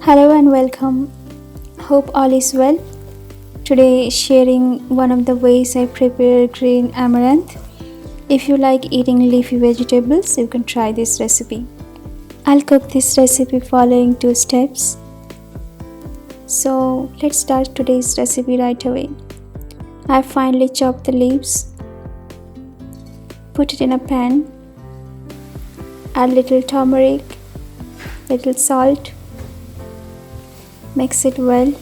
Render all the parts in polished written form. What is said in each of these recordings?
Hello and welcome. Hope all is well. Today sharing one of the ways I prepare green amaranth. If you like eating leafy vegetables, you can try this recipe. I'll cook this recipe following 2 steps. So let's start today's recipe right away. I've finely chopped the leaves. Put it in a pan. Add little turmeric, little salt. Mix it well.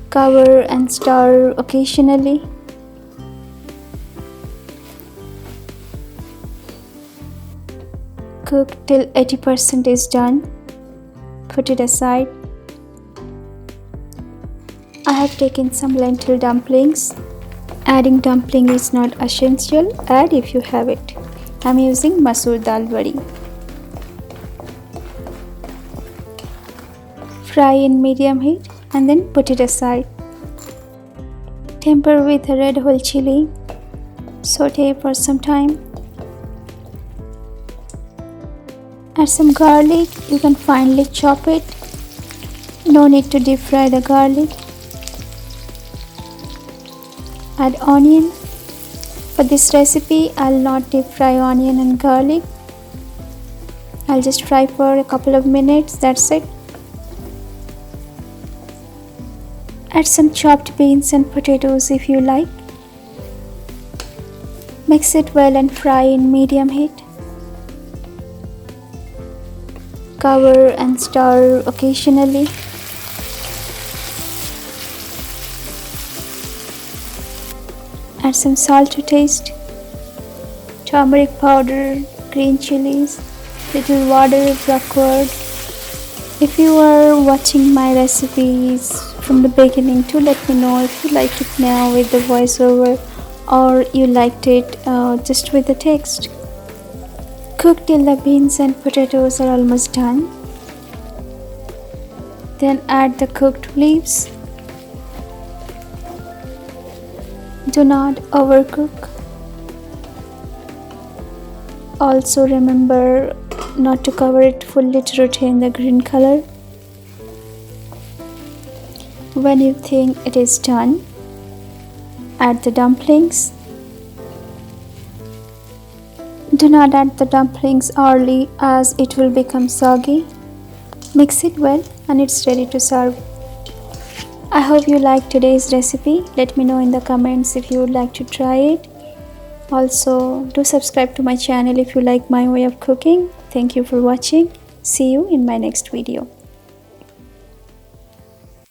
Cover and stir occasionally. Cook till 80% is done. Put it aside. I have taken some lentil dumplings. Adding dumpling is not essential. Add if you have it. I'm using masoor dal bori. Fry in medium heat and then put it aside. Temper with a red whole chili. Saute for some time. Add some garlic. You can finely chop it. No need to deep fry the garlic. Add onion. For this recipe, I'll not deep fry onion and garlic. I'll just fry for a couple of minutes, that's it. Add some chopped beans and potatoes if you like. Mix it well and fry in medium heat. Cover and stir occasionally. Add some salt to taste, turmeric powder, green chilies, little water, black curd. If you are watching my recipes from the beginning, do let me know if you like it now with the voiceover or you liked it just with the text. Cook till the beans and potatoes are almost done. Then add the cooked leaves. Do not overcook. Also remember not to cover it fully to retain the green color. When you think it is done, add the dumplings. Do not add the dumplings early as it will become soggy. Mix it well and it's ready to serve. I hope you liked today's recipe. Let me know in the comments if you would like to try it. Also, do subscribe to my channel if you like my way of cooking. Thank you for watching. See you in my next video.